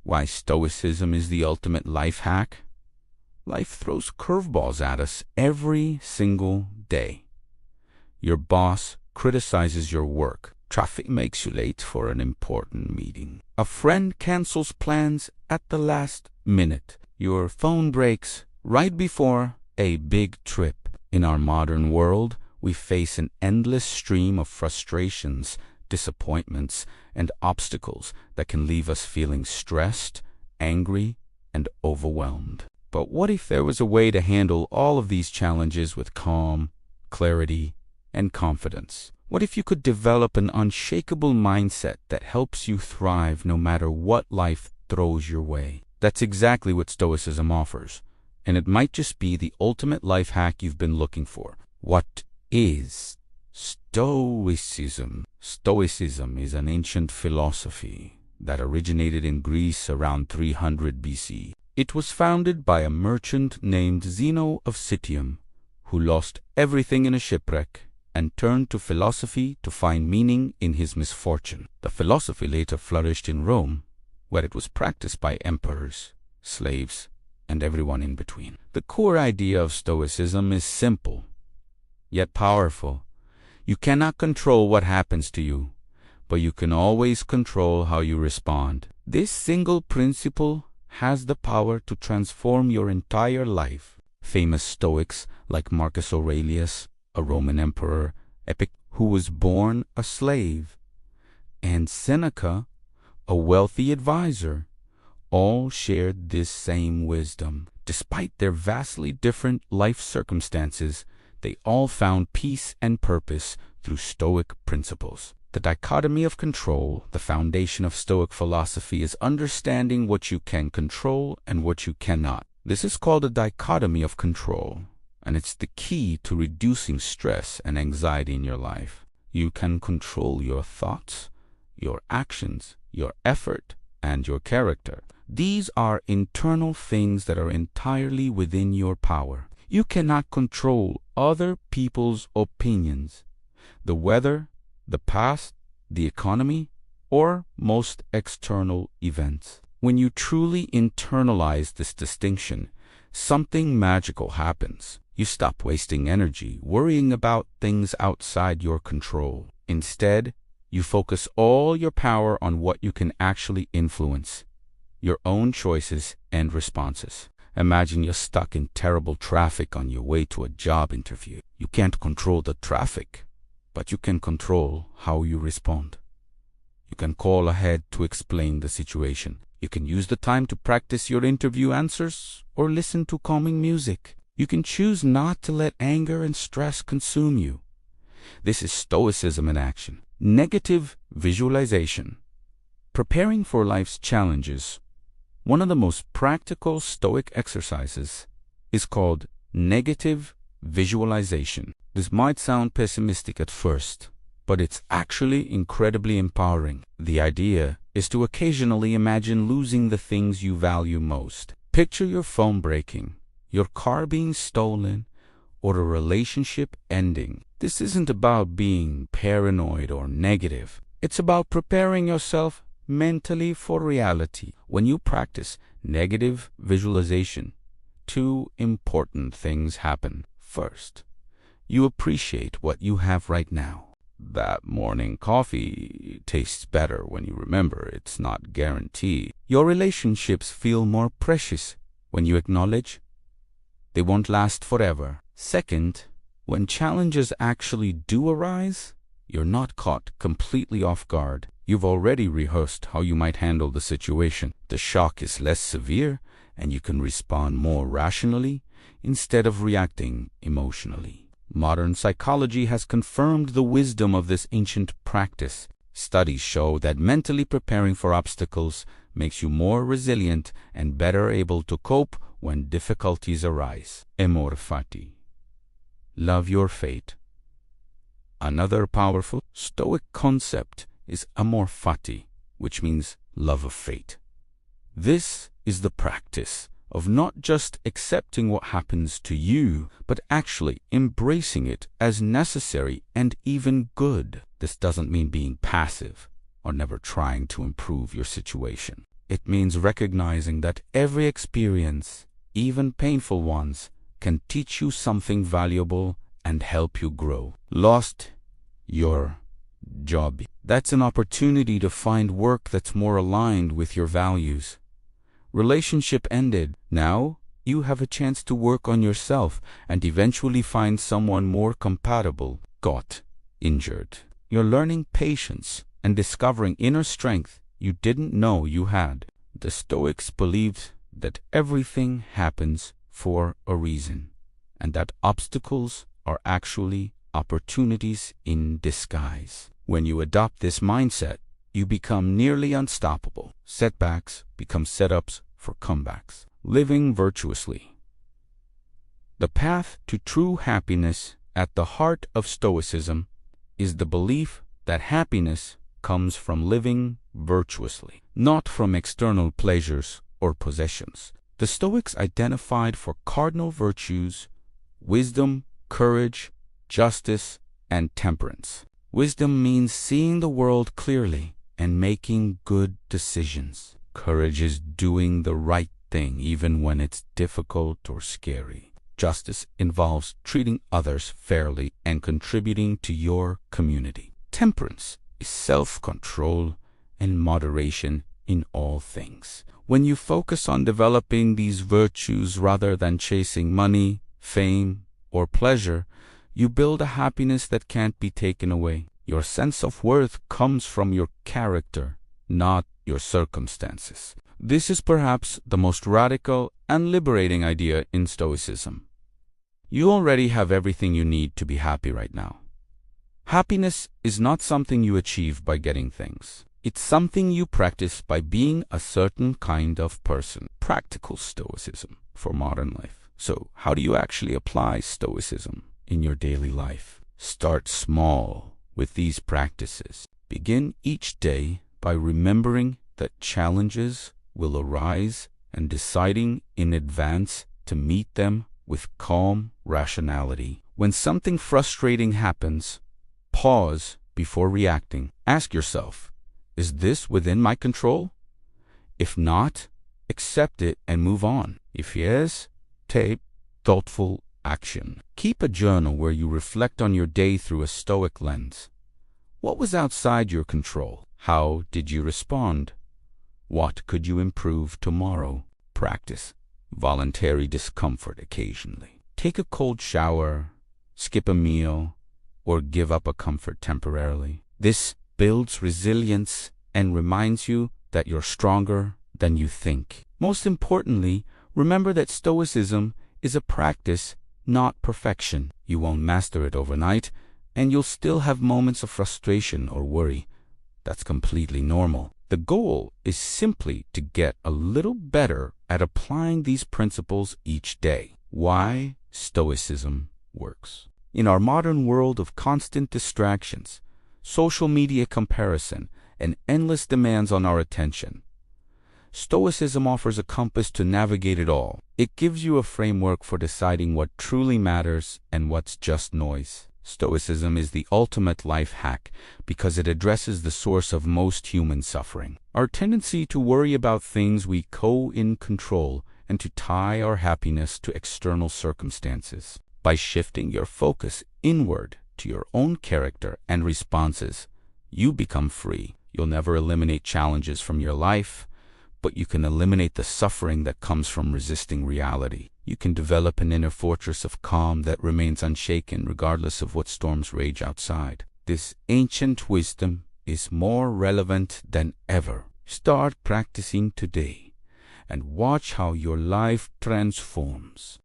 Why Stoicism is the ultimate life hack? Life throws curveballs at us every single day. Your boss criticizes your work. Traffic makes you late for an important meeting. A friend cancels plans at the last minute. Your phone breaks right before a big trip. In our modern world, we face an endless stream of frustrations, disappointments, and obstacles that can leave us feeling stressed, angry, and overwhelmed. But what if there was a way to handle all of these challenges with calm, clarity, and confidence? What if you could develop an unshakable mindset that helps you thrive no matter what life throws your way? That's exactly what Stoicism offers, and it might just be the ultimate life hack you've been looking for. What is Stoicism? Stoicism is an ancient philosophy that originated in Greece around 300 BC. It was founded by a merchant named Zeno of Citium, who lost everything in a shipwreck and turned to philosophy to find meaning in his misfortune. The philosophy later flourished in Rome, where it was practiced by emperors, slaves, and everyone in between. The core idea of Stoicism is simple, yet powerful. You cannot control what happens to you, but you can always control how you respond. This single principle has the power to transform your entire life. Famous Stoics like Marcus Aurelius, a Roman emperor, Epictetus, who was born a slave, and Seneca, a wealthy advisor, all shared this same wisdom. Despite their vastly different life circumstances, they all found peace and purpose through Stoic principles. The dichotomy of control, the foundation of Stoic philosophy, is understanding what you can control and what you cannot. This is called a dichotomy of control, and it's the key to reducing stress and anxiety in your life. You can control your thoughts, your actions, your effort, and your character. These are internal things that are entirely within your power. You cannot control other people's opinions, the weather, the past, the economy, or most external events. When you truly internalize this distinction, something magical happens. You stop wasting energy worrying about things outside your control. Instead, you focus all your power on what you can actually influence, your own choices and responses. Imagine you're stuck in terrible traffic on your way to a job interview. You can't control the traffic, but you can control how you respond. You can call ahead to explain the situation. You can use the time to practice your interview answers or listen to calming music. You can choose not to let anger and stress consume you. This is Stoicism in action. Negative visualization. Preparing for life's challenges, one of the most practical Stoic exercises is called negative visualization. This might sound pessimistic at first, but it's actually incredibly empowering. The idea is to occasionally imagine losing the things you value most. Picture your phone breaking, your car being stolen, or a relationship ending. This isn't about being paranoid or negative. It's about preparing yourself mentally for reality. When you practice negative visualization, two important things happen. First, you appreciate what you have right now. That morning coffee tastes better when you remember it's not guaranteed. Your relationships feel more precious when you acknowledge they won't last forever. Second, when challenges actually do arise, you're not caught completely off guard. You've already rehearsed how you might handle the situation. The shock is less severe, and you can respond more rationally instead of reacting emotionally. Modern psychology has confirmed the wisdom of this ancient practice. Studies show that mentally preparing for obstacles makes you more resilient and better able to cope when difficulties arise. Amor fati. Love your fate. Another powerful Stoic concept is amor fati, which means love of fate. This is the practice of not just accepting what happens to you, but actually embracing it as necessary and even good. This doesn't mean being passive or never trying to improve your situation. It means recognizing that every experience, even painful ones, can teach you something valuable and help you grow. Lost your job. That's an opportunity to find work that's more aligned with your values. Relationship ended. Now you have a chance to work on yourself and eventually find someone more compatible. Got injured. You're learning patience and discovering inner strength you didn't know you had. The Stoics believed that everything happens for a reason, and that obstacles are actually opportunities in disguise. When you adopt this mindset, you become nearly unstoppable. Setbacks become setups for comebacks. Living virtuously. The path to true happiness at the heart of Stoicism is the belief that happiness comes from living virtuously, not from external pleasures or possessions. The Stoics identified four cardinal virtues: wisdom, courage, justice, and temperance. Wisdom means seeing the world clearly and making good decisions. Courage is doing the right thing even when it's difficult or scary. Justice involves treating others fairly and contributing to your community. Temperance is self-control and moderation in all things. When you focus on developing these virtues rather than chasing money, fame, or pleasure, you build a happiness that can't be taken away. Your sense of worth comes from your character, not your circumstances. This is perhaps the most radical and liberating idea in Stoicism. You already have everything you need to be happy right now. Happiness is not something you achieve by getting things. It's something you practice by being a certain kind of person. Practical Stoicism for modern life. So, how do you actually apply Stoicism in your daily life? Start small with these practices. Begin each day by remembering that challenges will arise and deciding in advance to meet them with calm rationality. When something frustrating happens, pause before reacting. Ask yourself, is this within my control? If not, accept it and move on. If yes, take thoughtful action. Keep a journal where you reflect on your day through a Stoic lens. What was outside your control? How did you respond? What could you improve tomorrow? Practice voluntary discomfort occasionally. Take a cold shower, skip a meal, or give up a comfort temporarily. This builds resilience and reminds you that you're stronger than you think. Most importantly, remember that Stoicism is a practice, not perfection. You won't master it overnight, and you'll still have moments of frustration or worry. That's completely normal. The goal is simply to get a little better at applying these principles each day. Why Stoicism works. In our modern world of constant distractions, social media comparison, and endless demands on our attention, Stoicism offers a compass to navigate it all. It gives you a framework for deciding what truly matters and what's just noise. Stoicism is the ultimate life hack because it addresses the source of most human suffering, our tendency to worry about things we control and to tie our happiness to external circumstances. By shifting your focus inward to your own character and responses, you become free. You'll never eliminate challenges from your life, but you can eliminate the suffering that comes from resisting reality. You can develop an inner fortress of calm that remains unshaken regardless of what storms rage outside. This ancient wisdom is more relevant than ever. Start practicing today and watch how your life transforms.